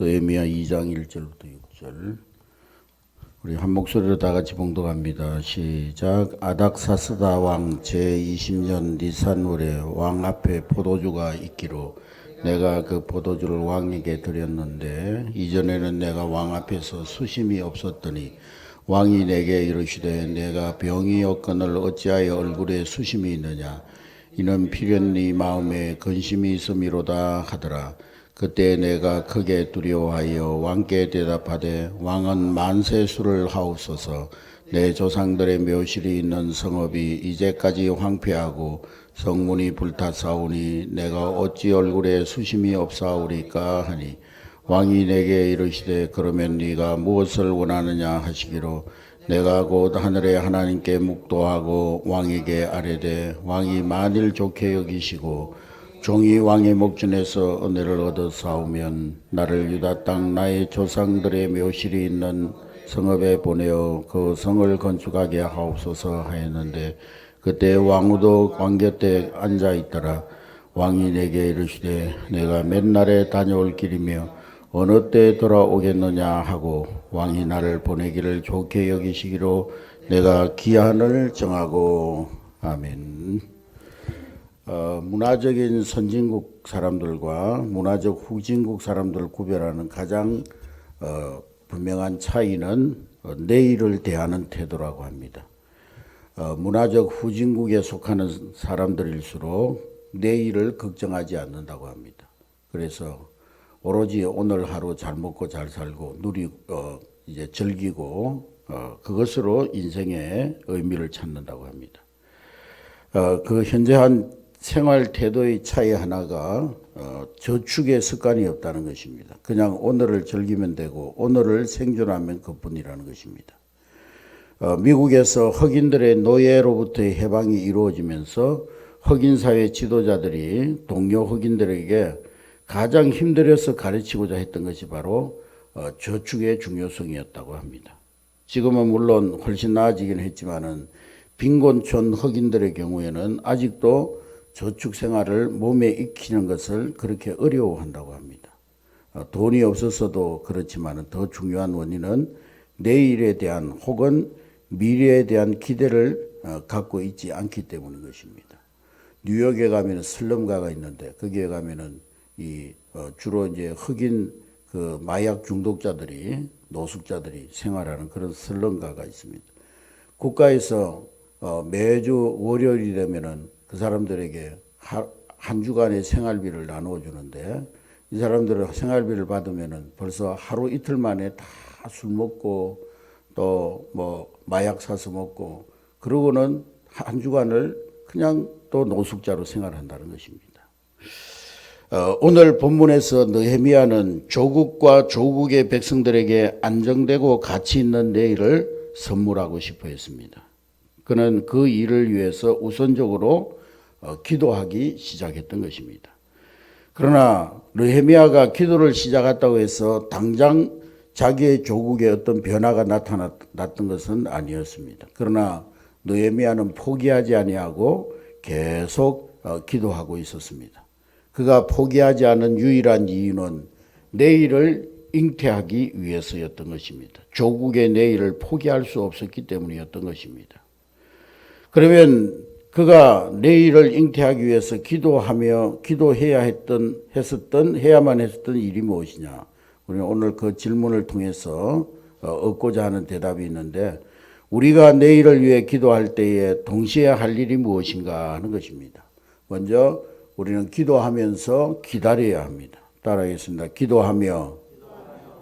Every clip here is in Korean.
느헤미야 2장 1절부터 6절. 우리 한 목소리로 다 같이 봉독합니다. 시작. 아닥사스다 왕 제20년 니산월에 왕 앞에 포도주가 있기로 내가 그 포도주를 왕에게 드렸는데 이전에는 내가 왕 앞에서 수심이 없었더니 왕이 내게 이르시되 내가 병이 없거늘 어찌하여 얼굴에 수심이 있느냐 이는 필연 네 마음에 근심이 있음이로다 하더라. 그때 내가 크게 두려워하여 왕께 대답하되 왕은 만세수를 하옵소서. 내 조상들의 묘실이 있는 성읍이 이제까지 황폐하고 성문이 불타사오니 내가 어찌 얼굴에 수심이 없사오리까 하니 왕이 내게 이르시되 그러면 네가 무엇을 원하느냐 하시기로 내가 곧 하늘의 하나님께 묵도하고 왕에게 아뢰되 왕이 만일 좋게 여기시고 종이 왕의 목전에서 은혜를 얻어 싸우면 나를 유다 땅 나의 조상들의 묘실이 있는 성읍에 보내어 그 성을 건축하게 하옵소서 하였는데 그때 왕후도 왕 곁에 앉아 있더라. 왕이 내게 이르시되 내가 맨날에 다녀올 길이며 어느 때 돌아오겠느냐 하고 왕이 나를 보내기를 좋게 여기시기로 내가 기한을 정하고. 아멘. 문화적인 선진국 사람들과 문화적 후진국 사람들을 구별하는 가장 분명한 차이는 내일을 대하는 태도라고 합니다. 문화적 후진국에 속하는 사람들일수록 내일을 걱정하지 않는다고 합니다. 그래서 오로지 오늘 하루 잘 먹고 잘 살고 이제 즐기고 그것으로 인생의 의미를 찾는다고 합니다. 그 현재한 생활 태도의 차이 하나가 저축의 습관이 없다는 것입니다. 그냥 오늘을 즐기면 되고 오늘을 생존하면 그뿐이라는 것입니다. 미국에서 흑인들의 노예로부터의 해방이 이루어지면서 흑인사회 지도자들이 동료 흑인들에게 가장 힘들어서 가르치고자 했던 것이 바로 저축의 중요성이었다고 합니다. 지금은 물론 훨씬 나아지긴 했지만은 빈곤촌 흑인들의 경우에는 아직도 저축 생활을 몸에 익히는 것을 그렇게 어려워한다고 합니다. 돈이 없어서도 그렇지만 더 중요한 원인은 내일에 대한 혹은 미래에 대한 기대를 갖고 있지 않기 때문인 것입니다. 뉴욕에 가면 슬럼가가 있는데 거기에 가면은 주로 이제 흑인 그 마약 중독자들이 노숙자들이 생활하는 그런 슬럼가가 있습니다. 국가에서 매주 월요일이 되면은 그 사람들에게 한 주간의 생활비를 나누어 주는데 이 사람들은 생활비를 받으면은 벌써 하루 이틀 만에 다 술 먹고 또 뭐 마약 사서 먹고 그러고는 한 주간을 그냥 또 노숙자로 생활한다는 것입니다. 오늘 본문에서 느헤미야는 조국과 조국의 백성들에게 안정되고 가치 있는 내일을 선물하고 싶어 했습니다. 그는 그 일을 위해서 우선적으로 기도하기 시작했던 것입니다. 그러나 느헤미야가 기도를 시작했다고 해서 당장 자기의 조국에 어떤 변화가 나타났던 것은 아니었습니다. 그러나 느헤미야는 포기하지 아니하고 계속 기도하고 있었습니다. 그가 포기하지 않은 유일한 이유는 내일을 잉태하기 위해서였던 것입니다. 조국의 내일을 포기할 수 없었기 때문이었던 것입니다. 그러면 그가 내일을 잉태하기 위해서 해야만 했었던 일이 무엇이냐? 우리는 오늘 그 질문을 통해서 얻고자 하는 대답이 있는데 우리가 내일을 위해 기도할 때에 동시에 할 일이 무엇인가 하는 것입니다. 먼저 우리는 기도하면서 기다려야 합니다. 따라하겠습니다. 기도하며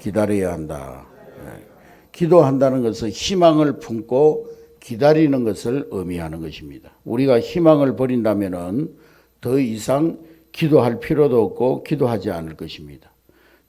기다려야 한다. 기도한다는 것은 희망을 품고 기다리는 것을 의미하는 것입니다. 우리가 희망을 버린다면은 더 이상 기도할 필요도 없고 기도하지 않을 것입니다.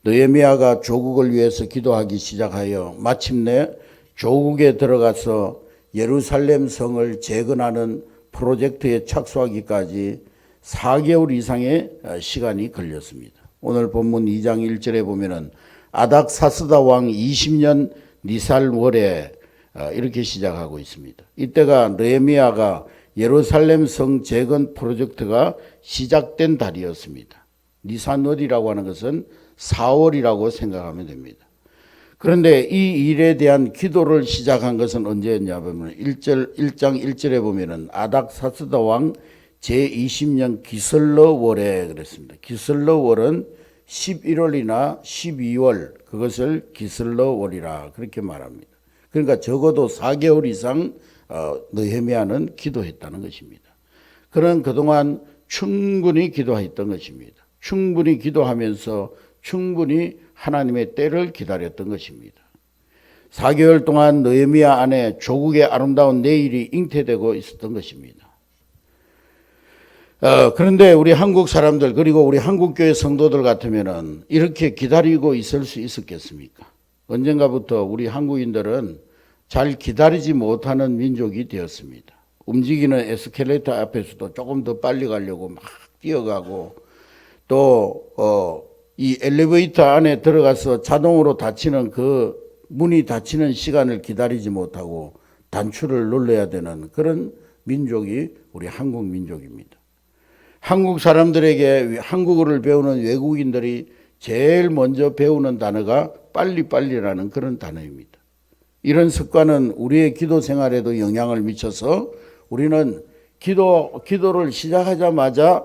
느헤미야가 조국을 위해서 기도하기 시작하여 마침내 조국에 들어가서 예루살렘 성을 재건하는 프로젝트에 착수하기까지 4개월 이상의 시간이 걸렸습니다. 오늘 본문 2장 1절에 보면은 아닥사스다 왕 20년 니살월에 이렇게 시작하고 있습니다. 이때가 느헤미야가 예루살렘 성 재건 프로젝트가 시작된 달이었습니다. 니산월이라고 하는 것은 4월이라고 생각하면 됩니다. 그런데 이 일에 대한 기도를 시작한 것은 언제였냐 보면 1장 1절에 보면은 아닥사스다 왕 제20년 기슬러월에 그랬습니다. 기슬러월은 11월이나 12월 그것을 기슬러월이라 그렇게 말합니다. 그러니까 적어도 4개월 이상 느헤미야는 기도했다는 것입니다. 그는 그동안 충분히 기도했던 것입니다. 충분히 기도하면서 충분히 하나님의 때를 기다렸던 것입니다. 4개월 동안 느헤미야 안에 조국의 아름다운 내일이 잉태되고 있었던 것입니다. 그런데 우리 한국 사람들 그리고 우리 한국교회 성도들 같으면은 이렇게 기다리고 있을 수 있었겠습니까? 언젠가부터 우리 한국인들은 잘 기다리지 못하는 민족이 되었습니다. 움직이는 에스컬레이터 앞에서도 조금 더 빨리 가려고 막 뛰어가고 또 이 엘리베이터 안에 들어가서 자동으로 닫히는 그 문이 닫히는 시간을 기다리지 못하고 단추를 눌러야 되는 그런 민족이 우리 한국 민족입니다. 한국 사람들에게 한국어를 배우는 외국인들이 제일 먼저 배우는 단어가 빨리빨리라는 그런 단어입니다. 이런 습관은 우리의 기도 생활에도 영향을 미쳐서 우리는 기도를 시작하자마자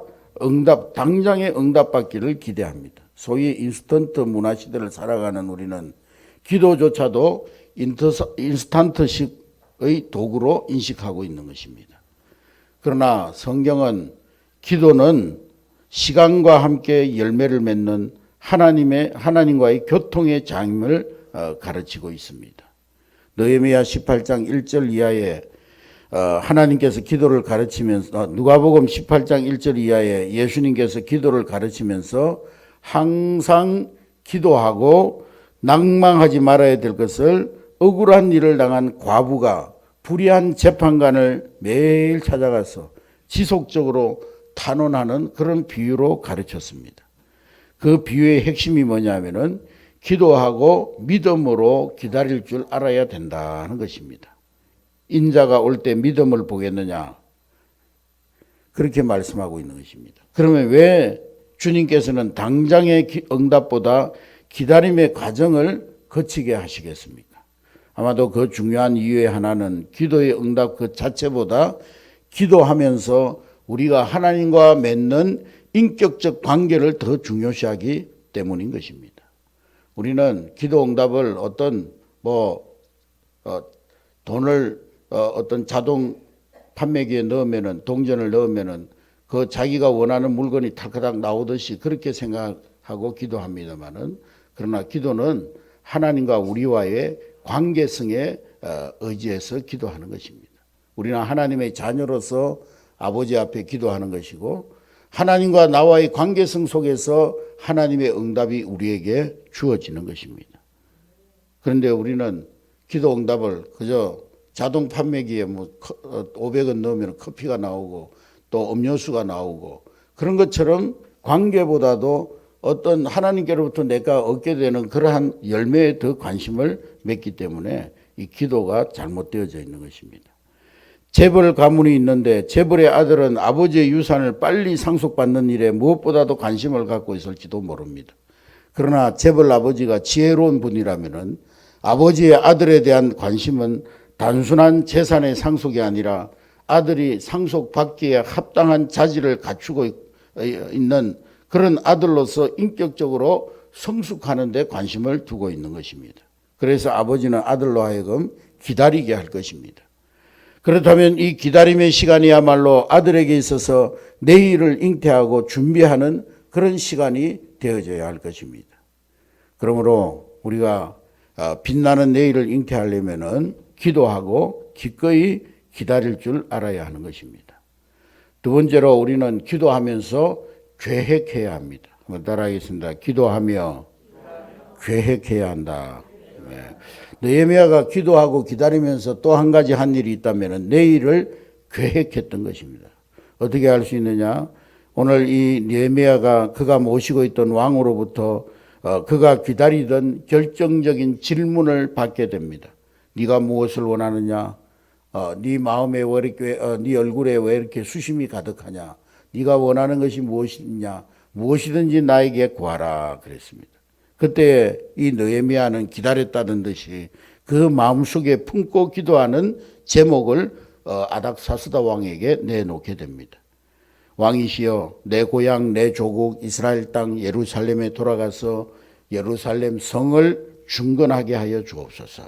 당장의 응답받기를 기대합니다. 소위 인스턴트 문화 시대를 살아가는 우리는 기도조차도 인스턴트식의 도구로 인식하고 있는 것입니다. 그러나 성경은 기도는 시간과 함께 열매를 맺는 하나님과의 교통의 장임을 가르치고 있습니다. 느헤미야 18장 1절 이하에 하나님께서 기도를 가르치면서 누가복음 18장 1절 이하에 예수님께서 기도를 가르치면서 항상 기도하고 낭망하지 말아야 될 것을 억울한 일을 당한 과부가 불의한 재판관을 매일 찾아가서 지속적으로 탄원하는 그런 비유로 가르쳤습니다. 그 비유의 핵심이 뭐냐면은 기도하고 믿음으로 기다릴 줄 알아야 된다는 것입니다. 인자가 올 때 믿음을 보겠느냐 그렇게 말씀하고 있는 것입니다. 그러면 왜 주님께서는 당장의 응답보다 기다림의 과정을 거치게 하시겠습니까? 아마도 그 중요한 이유의 하나는 기도의 응답 그 자체보다 기도하면서 우리가 하나님과 맺는 인격적 관계를 더 중요시하기 때문인 것입니다. 우리는 기도 응답을 돈을 어떤 자동 판매기에 넣으면은 동전을 넣으면은 그 자기가 원하는 물건이 탁탁 나오듯이 그렇게 생각하고 기도합니다만은 그러나 기도는 하나님과 우리와의 관계성에 의지해서 기도하는 것입니다. 우리는 하나님의 자녀로서 아버지 앞에 기도하는 것이고 하나님과 나와의 관계성 속에서 하나님의 응답이 우리에게 주어지는 것입니다. 그런데 우리는 기도 응답을 그저 자동 판매기에 500원 넣으면 커피가 나오고 또 음료수가 나오고 그런 것처럼 관계보다도 어떤 하나님께로부터 내가 얻게 되는 그러한 열매에 더 관심을 맺기 때문에 이 기도가 잘못되어져 있는 것입니다. 재벌 가문이 있는데 재벌의 아들은 아버지의 유산을 빨리 상속받는 일에 무엇보다도 관심을 갖고 있을지도 모릅니다. 그러나 재벌 아버지가 지혜로운 분이라면은 아버지의 아들에 대한 관심은 단순한 재산의 상속이 아니라 아들이 상속받기에 합당한 자질을 갖추고 있는 그런 아들로서 인격적으로 성숙하는 데 관심을 두고 있는 것입니다. 그래서 아버지는 아들로 하여금 기다리게 할 것입니다. 그렇다면 이 기다림의 시간이야말로 아들에게 있어서 내일을 잉태하고 준비하는 그런 시간이 되어져야 할 것입니다. 그러므로 우리가 빛나는 내일을 잉태하려면은 기도하고 기꺼이 기다릴 줄 알아야 하는 것입니다. 두 번째로 우리는 기도하면서 계획해야 합니다. 한번 따라하겠습니다. 기도하며 계획해야 한다. 네. 느헤미야가 기도하고 기다리면서 또 한 가지 한 일이 있다면 내일을 계획했던 것입니다. 어떻게 할 수 있느냐? 오늘 이 느헤미야가 그가 모시고 있던 왕으로부터 그가 기다리던 결정적인 질문을 받게 됩니다. 네가 무엇을 원하느냐? 네 마음에 왜 이렇게 네 얼굴에 왜 이렇게 수심이 가득하냐? 네가 원하는 것이 무엇이냐? 무엇이든지 나에게 구하라 그랬습니다. 그때 이 느헤미야는 기다렸다는 듯이 그 마음속에 품고 기도하는 제목을 아닥사스다 왕에게 내놓게 됩니다. 왕이시여, 내 고향 내 조국 이스라엘 땅 예루살렘에 돌아가서 예루살렘 성을 중건하게 하여 주옵소서.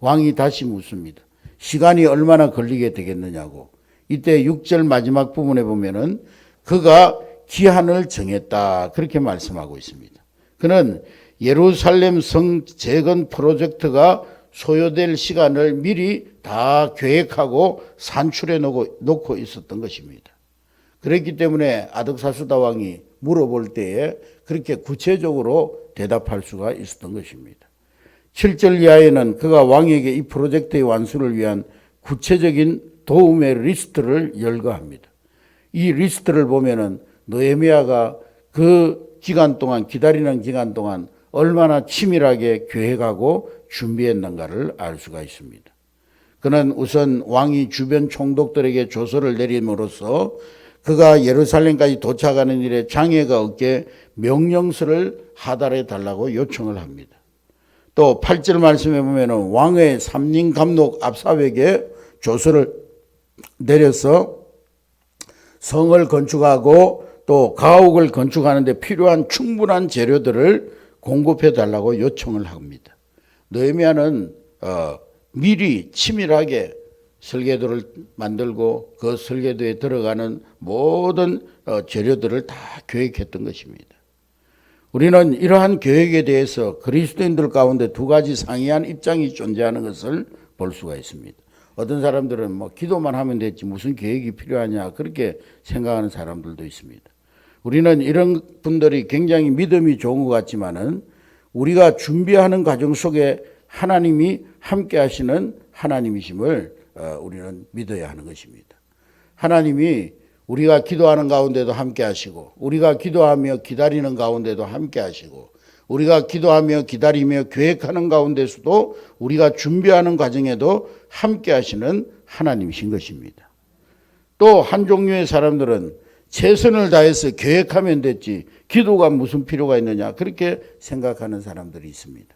왕이 다시 묻습니다. 시간이 얼마나 걸리게 되겠느냐고. 이때 6절 마지막 부분에 보면은 그가 기한을 정했다, 그렇게 말씀하고 있습니다. 그는 예루살렘 성 재건 프로젝트가 소요될 시간을 미리 다 계획하고 산출해 놓고 있었던 것입니다. 그렇기 때문에 아닥사스다 왕이 물어볼 때에 그렇게 구체적으로 대답할 수가 있었던 것입니다. 7절 이하에는 그가 왕에게 이 프로젝트의 완수를 위한 구체적인 도움의 리스트를 열거합니다. 이 리스트를 보면은 느헤미야가 그 기간 동안, 기다리는 기간 동안 얼마나 치밀하게 계획하고 준비했는가를 알 수가 있습니다. 그는 우선 왕이 주변 총독들에게 조서를 내림으로써 그가 예루살렘까지 도착하는 일에 장애가 없게 명령서를 하달해 달라고 요청을 합니다. 또 8절 말씀에 보면은 왕의 삼림 감독 압사에게 조서를 내려서 성을 건축하고 또 가옥을 건축하는 데 필요한 충분한 재료들을 공급해 달라고 요청을 합니다. 느헤미야는 미리 치밀하게 설계도를 만들고 그 설계도에 들어가는 모든 재료들을 다 계획했던 것입니다. 우리는 이러한 계획에 대해서 그리스도인들 가운데 두 가지 상이한 입장이 존재하는 것을 볼 수가 있습니다. 어떤 사람들은 뭐 기도만 하면 됐지 무슨 계획이 필요하냐, 그렇게 생각하는 사람들도 있습니다. 우리는 이런 분들이 굉장히 믿음이 좋은 것 같지만은 우리가 준비하는 과정 속에 하나님이 함께 하시는 하나님이심을 우리는 믿어야 하는 것입니다. 하나님이 우리가 기도하는 가운데도 함께 하시고, 우리가 기도하며 기다리는 가운데도 함께 하시고, 우리가 기도하며 기다리며 계획하는 가운데서도 우리가 준비하는 과정에도 함께 하시는 하나님이신 것입니다. 또 한 종류의 사람들은 최선을 다해서 계획하면 됐지 기도가 무슨 필요가 있느냐, 그렇게 생각하는 사람들이 있습니다.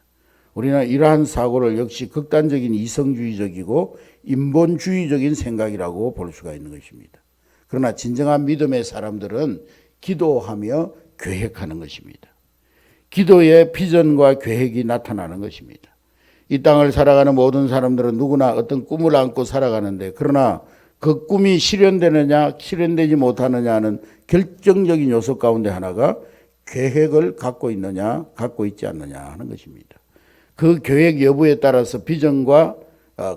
우리는 이러한 사고를 역시 극단적인 이성주의적이고 인본주의적인 생각이라고 볼 수가 있는 것입니다. 그러나 진정한 믿음의 사람들은 기도하며 계획하는 것입니다. 기도의 비전과 계획이 나타나는 것입니다. 이 땅을 살아가는 모든 사람들은 누구나 어떤 꿈을 안고 살아가는데, 그러나 그 꿈이 실현되느냐 실현되지 못하느냐는 결정적인 요소 가운데 하나가 계획을 갖고 있느냐 갖고 있지 않느냐 하는 것입니다. 그 계획 여부에 따라서 비전과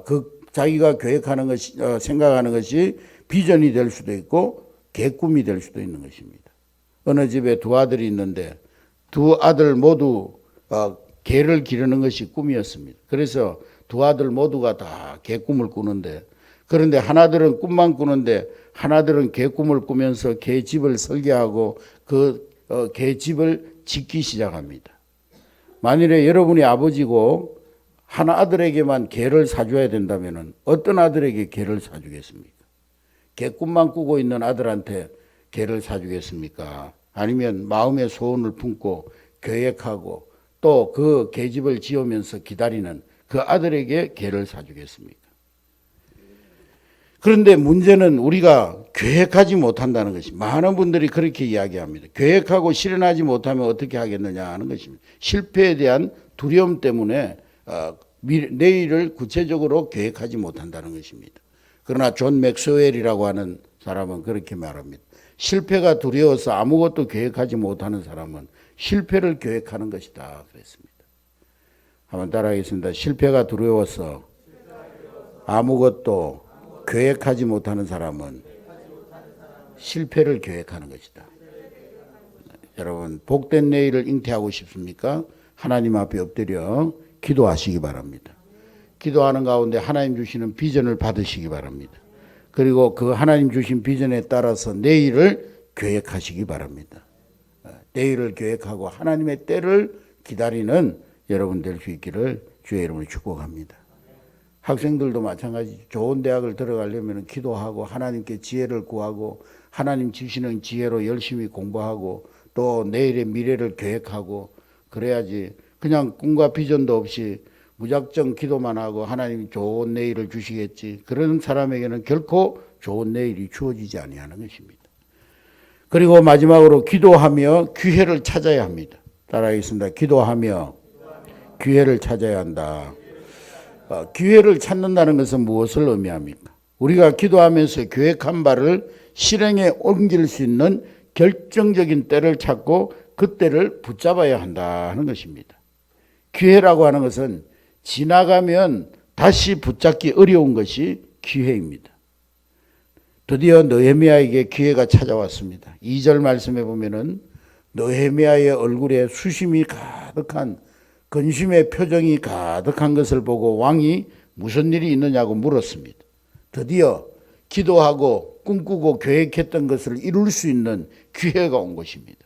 그 자기가 계획하는 것이 생각하는 것이 비전이 될 수도 있고 계꿈이 될 수도 있는 것입니다. 어느 집에 두 아들이 있는데 두 아들 모두 개를 기르는 것이 꿈이었습니다. 그래서 두 아들 모두가 다 개꿈을 꾸는데, 그런데 하나들은 꿈만 꾸는데 하나들은 개꿈을 꾸면서 개집을 설계하고 그 개집을 짓기 시작합니다. 만일에 여러분이 아버지고 한 아들에게만 개를 사줘야 된다면 어떤 아들에게 개를 사주겠습니까? 개꿈만 꾸고 있는 아들한테 개를 사주겠습니까? 아니면 마음의 소원을 품고 계획하고 또 그 개집을 지으면서 기다리는 그 아들에게 개를 사주겠습니까? 그런데 문제는 우리가 계획하지 못한다는 것이, 많은 분들이 그렇게 이야기합니다. 계획하고 실현하지 못하면 어떻게 하겠느냐 하는 것입니다. 실패에 대한 두려움 때문에 내일을 구체적으로 계획하지 못한다는 것입니다. 그러나 존 맥스웰이라고 하는 사람은 그렇게 말합니다. 실패가 두려워서 아무것도 계획하지 못하는 사람은 실패를 계획하는 것이다 그랬습니다. 한번 따라하겠습니다. 실패가 두려워서 아무것도 계획하지 못하는 사람은 실패를 계획하는 것이다. 여러분, 복된 내일을 잉태하고 싶습니까? 하나님 앞에 엎드려 기도하시기 바랍니다. 기도하는 가운데 하나님 주시는 비전을 받으시기 바랍니다. 그리고 그 하나님 주신 비전에 따라서 내일을 계획하시기 바랍니다. 내일을 계획하고 하나님의 때를 기다리는 여러분 될 수 있기를 주의 이름으로 축복합니다. 학생들도 마찬가지. 좋은 대학을 들어가려면 기도하고 하나님께 지혜를 구하고 하나님 주시는 지혜로 열심히 공부하고 또 내일의 미래를 계획하고 그래야지 그냥 꿈과 비전도 없이 무작정 기도만 하고 하나님이 좋은 내일을 주시겠지. 그런 사람에게는 결코 좋은 내일이 주어지지 아니하는 것입니다. 그리고 마지막으로 기도하며 기회를 찾아야 합니다. 따라하겠습니다. 기도하며 기회를 찾아야 한다. 기회를 찾는다는 것은 무엇을 의미합니까? 우리가 기도하면서 계획한 바를 실행에 옮길 수 있는 결정적인 때를 찾고 그 때를 붙잡아야 한다 하는 것입니다. 기회라고 하는 것은 지나가면 다시 붙잡기 어려운 것이 기회입니다. 드디어 느헤미야에게 기회가 찾아왔습니다. 2절 말씀에 보면은 느헤미야의 얼굴에 수심이 가득한 근심의 표정이 가득한 것을 보고 왕이 무슨 일이 있느냐고 물었습니다. 드디어 기도하고 꿈꾸고 계획했던 것을 이룰 수 있는 기회가 온 것입니다.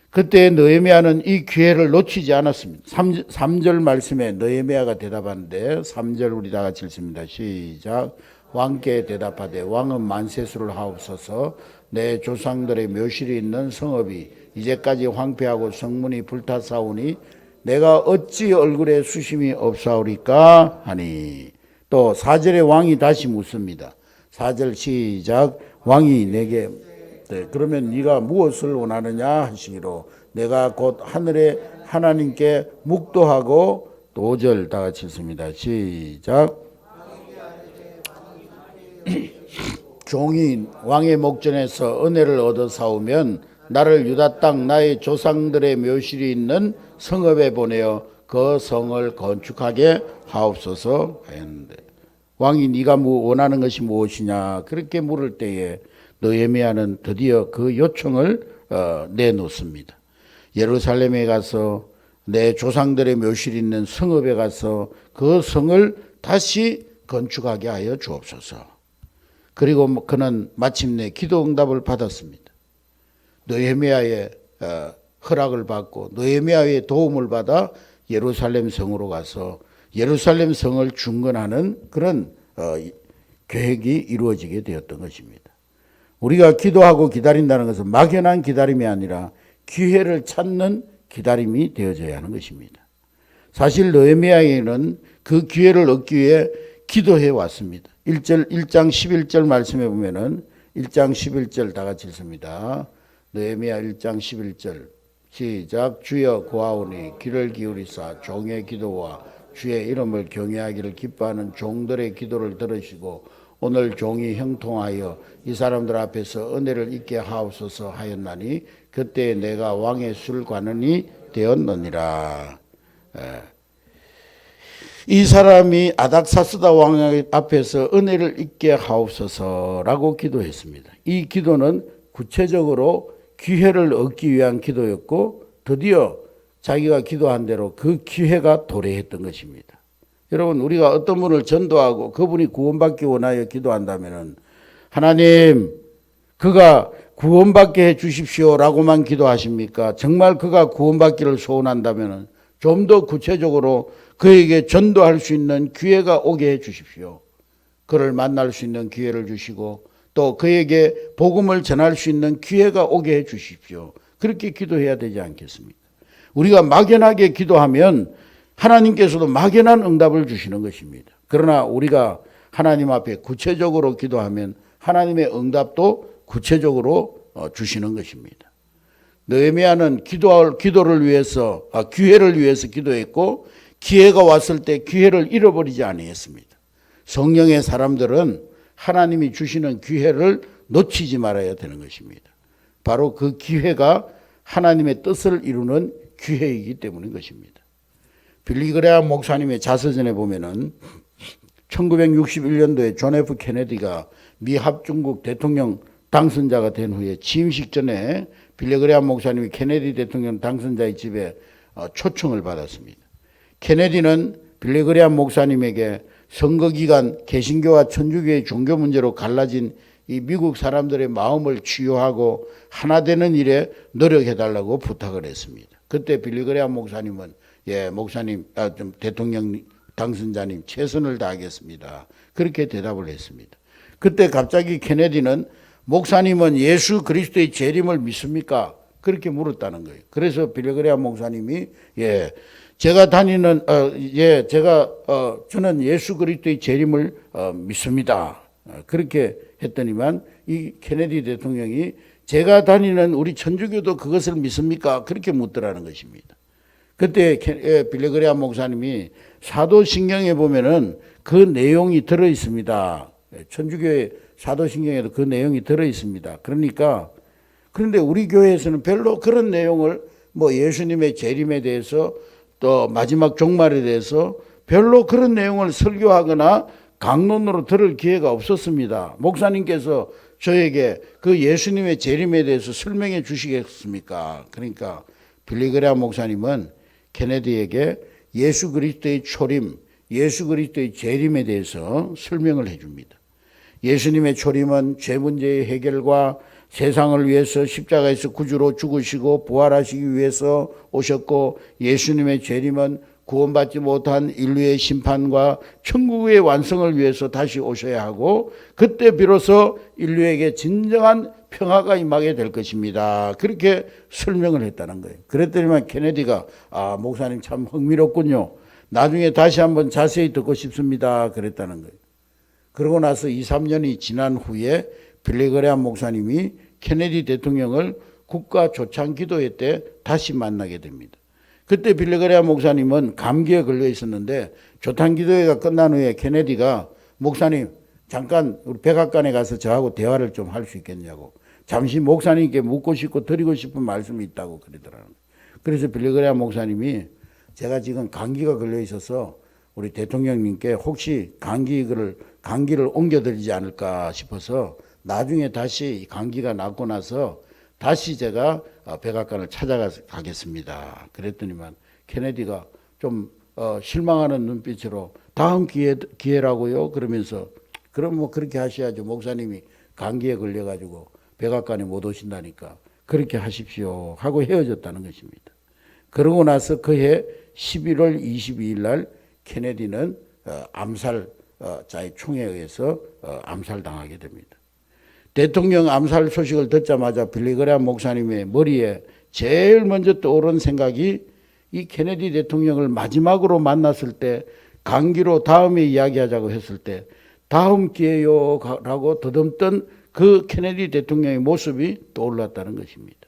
그때 느헤미야는 이 기회를 놓치지 않았습니다. 3절 말씀에 느헤미야가 대답하는데 3절 우리 다 같이 읽습니다. 시작. 왕께 대답하되 왕은 만세수를 하옵소서. 내 조상들의 묘실이 있는 성읍이 이제까지 황폐하고 성문이 불타사오니 내가 어찌 얼굴에 수심이 없사오리까 하니. 또 4절에 왕이 다시 묻습니다. 4절 시작. 왕이 내게 그러면 네가 무엇을 원하느냐 하시기로 내가 곧 하늘의 하나님께 묵도하고. 5절 다 같이 읽습니다. 시작. 종이 왕의 목전에서 은혜를 얻어 사오면 나를 유다 땅 나의 조상들의 묘실이 있는 성읍에 보내어 그 성을 건축하게 하옵소서 하였는데, 왕이 네가 원하는 것이 무엇이냐 그렇게 물을 때에 느헤미야는 드디어 그 요청을 내놓습니다. 예루살렘에 가서 내 조상들의 묘실이 있는 성읍에 가서 그 성을 다시 건축하게 하여 주옵소서. 그리고 그는 마침내 기도 응답을 받았습니다. 느헤미야의 허락을 받고 느헤미야의 도움을 받아 예루살렘 성으로 가서 예루살렘 성을 중건하는 그런 계획이 이루어지게 되었던 것입니다. 우리가 기도하고 기다린다는 것은 막연한 기다림이 아니라 기회를 찾는 기다림이 되어져야 하는 것입니다. 사실 느헤미야에는 그 기회를 얻기 위해 기도해 왔습니다. 1장 11절 말씀해 보면은 1장 11절 다 같이 읽습니다. 느헤미야 1장 11절 시작. 주여 구하오니 귀를 기울이사 종의 기도와 주의 이름을 경외하기를 기뻐하는 종들의 기도를 들으시고 오늘 종이 형통하여 이 사람들 앞에서 은혜를 잊게 하옵소서 하였나니 그때 내가 왕의 술관원이 되었느니라. 이 사람이 아닥사스다 왕 앞에서 은혜를 잊게 하옵소서라고 기도했습니다. 이 기도는 구체적으로 기회를 얻기 위한 기도였고 드디어 자기가 기도한 대로 그 기회가 도래했던 것입니다. 여러분, 우리가 어떤 분을 전도하고 그분이 구원받기 원하여 기도한다면 하나님 그가 구원받게 해 주십시오라고만 기도하십니까? 정말 그가 구원받기를 소원한다면 좀 더 구체적으로 그에게 전도할 수 있는 기회가 오게 해 주십시오. 그를 만날 수 있는 기회를 주시고 또 그에게 복음을 전할 수 있는 기회가 오게 해 주십시오. 그렇게 기도해야 되지 않겠습니까? 우리가 막연하게 기도하면 하나님께서도 막연한 응답을 주시는 것입니다. 그러나 우리가 하나님 앞에 구체적으로 기도하면 하나님의 응답도 구체적으로 주시는 것입니다. 느헤미야는 기회를 위해서 기도했고 기회가 왔을 때 기회를 잃어버리지 아니했습니다. 성령의 사람들은 하나님이 주시는 기회를 놓치지 말아야 되는 것입니다. 바로 그 기회가 하나님의 뜻을 이루는 기회이기 때문인 것입니다. 빌리그레암 목사님의 자서전에 보면은 1961년도에 존 F 케네디가 미 합중국 대통령 당선자가 된 후에 취임식 전에 빌리그레암 목사님이 케네디 대통령 당선자의 집에 초청을 받았습니다. 케네디는 빌리그레암 목사님에게 선거 기간 개신교와 천주교의 종교 문제로 갈라진 이 미국 사람들의 마음을 치유하고 하나 되는 일에 노력해달라고 부탁을 했습니다. 그때 빌리그레암 목사님은 목사님, 대통령 당선자님 최선을 다하겠습니다. 그렇게 대답을 했습니다. 그때 갑자기 케네디는 목사님은 예수 그리스도의 재림을 믿습니까? 그렇게 물었다는 거예요. 그래서 빌레그레아 목사님이 제가 다니는 저는 예수 그리스도의 재림을 믿습니다. 그렇게 했더니만 이 케네디 대통령이 제가 다니는 우리 천주교도 그것을 믿습니까? 그렇게 묻더라는 것입니다. 그때 빌레그레아 목사님이 사도신경에 보면은 그 내용이 들어 있습니다. 천주교의 사도신경에도 그 내용이 들어 있습니다. 그런데 우리 교회에서는 별로 그런 내용을 예수님의 재림에 대해서 또 마지막 종말에 대해서 별로 그런 내용을 설교하거나 강론으로 들을 기회가 없었습니다. 목사님께서 저에게 그 예수님의 재림에 대해서 설명해 주시겠습니까? 그러니까 빌레그레아 목사님은 케네디에게 예수 그리스도의 초림, 예수 그리스도의 재림에 대해서 설명을 해 줍니다. 예수님의 초림은 죄 문제의 해결과 세상을 위해서 십자가에서 구주로 죽으시고 부활하시기 위해서 오셨고, 예수님의 재림은 구원받지 못한 인류의 심판과 천국의 완성을 위해서 다시 오셔야 하고, 그때 비로소 인류에게 진정한 평화가 임하게 될 것입니다. 그렇게 설명을 했다는 거예요. 그랬더니만 케네디가 목사님 참 흥미롭군요. 나중에 다시 한번 자세히 듣고 싶습니다. 그랬다는 거예요. 그러고 나서 2, 3년이 지난 후에 빌레그레아 목사님이 케네디 대통령을 국가 조창 기도회 때 다시 만나게 됩니다. 그때 빌레그레아 목사님은 감기에 걸려 있었는데 조창 기도회가 끝난 후에 케네디가 목사님 잠깐 우리 백악관에 가서 저하고 대화를 좀 할 수 있겠냐고, 잠시 목사님께 묻고 싶고 드리고 싶은 말씀이 있다고 그러더라고요. 그래서 빌레그레아 목사님이 제가 지금 감기가 걸려 있어서 우리 대통령님께 혹시 감기를 옮겨드리지 않을까 싶어서 나중에 다시 감기가 낫고 나서 다시 제가 백악관을 찾아가겠습니다. 그랬더니만 케네디가 좀 실망하는 눈빛으로 다음 기회라고요? 그러면서 그럼 그렇게 하셔야죠. 목사님이 감기에 걸려가지고 백악관에 못 오신다니까 그렇게 하십시오 하고 헤어졌다는 것입니다. 그러고 나서 그해 11월 22일 날 케네디는 암살자의 총에 의해서 암살당하게 됩니다. 대통령 암살 소식을 듣자마자 빌레그레아 목사님의 머리에 제일 먼저 떠오른 생각이 이 케네디 대통령을 마지막으로 만났을 때 감기로 다음에 이야기하자고 했을 때 다음 기회요 라고 더듬던 그 케네디 대통령의 모습이 떠올랐다는 것입니다.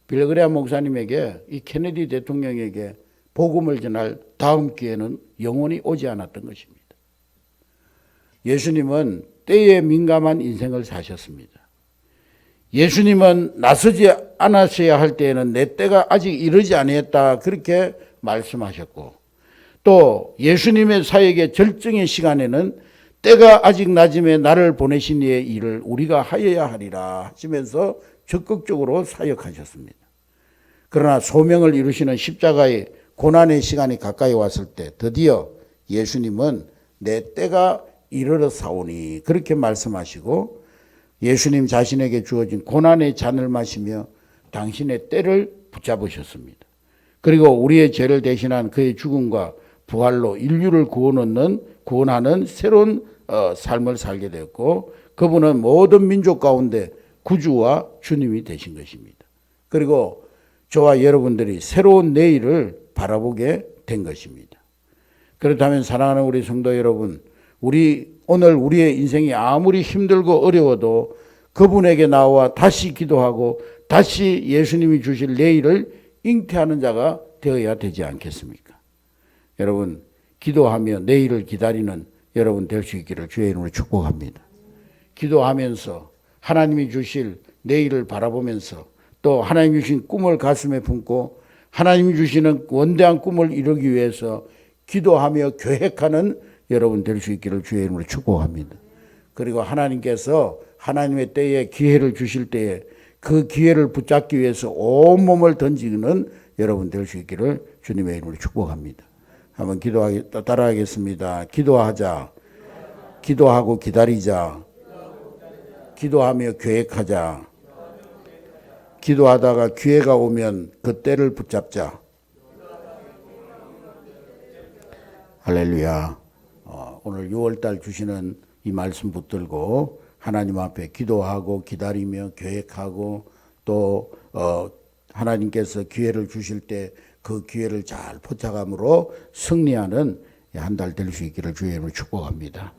빌레그레아 목사님에게 이 케네디 대통령에게 복음을 전할 다음 기회는 영원히 오지 않았던 것입니다. 예수님은 때에 민감한 인생을 사셨습니다. 예수님은 나서지 않았어야 할 때에는 내 때가 아직 이르지 아니했다 그렇게 말씀하셨고, 또 예수님의 사역의 절정의 시간에는 때가 아직 낮음에 나를 보내신 이의 일을 우리가 하여야 하리라 하시면서 적극적으로 사역하셨습니다. 그러나 소명을 이루시는 십자가의 고난의 시간이 가까이 왔을 때 드디어 예수님은 내 때가 이르러 사오니 그렇게 말씀하시고, 예수님 자신에게 주어진 고난의 잔을 마시며 당신의 때를 붙잡으셨습니다. 그리고 우리의 죄를 대신한 그의 죽음과 부활로 인류를 구원하는 새로운 삶을 살게 되었고, 그분은 모든 민족 가운데 구주와 주님이 되신 것입니다. 그리고 저와 여러분들이 새로운 내일을 바라보게 된 것입니다. 그렇다면 사랑하는 우리 성도 여러분, 오늘 우리의 인생이 아무리 힘들고 어려워도 그분에게 나와 다시 기도하고 다시 예수님이 주실 내일을 잉태하는 자가 되어야 되지 않겠습니까? 여러분, 기도하며 내일을 기다리는 여러분 될 수 있기를 주의 이름으로 축복합니다. 기도하면서 하나님이 주실 내일을 바라보면서 또 하나님이 주신 꿈을 가슴에 품고 하나님이 주시는 원대한 꿈을 이루기 위해서 기도하며 계획하는 여러분 될 수 있기를 주의 이름으로 축복합니다. 그리고 하나님께서 하나님의 때에 기회를 주실 때에 그 기회를 붙잡기 위해서 온몸을 던지는 여러분 될 수 있기를 주님의 이름으로 축복합니다. 한번 따라하겠습니다. 기도하자. 기도하고 기다리자. 기도하며 계획하자. 기도하다가 기회가 오면 그 때를 붙잡자. 할렐루야. 오늘 6월달 주시는 이 말씀 붙들고 하나님 앞에 기도하고 기다리며 계획하고 또 하나님께서 기회를 주실 때 그 기회를 잘 포착함으로 승리하는 한 달 될 수 있기를 주의 이름으로 축복합니다.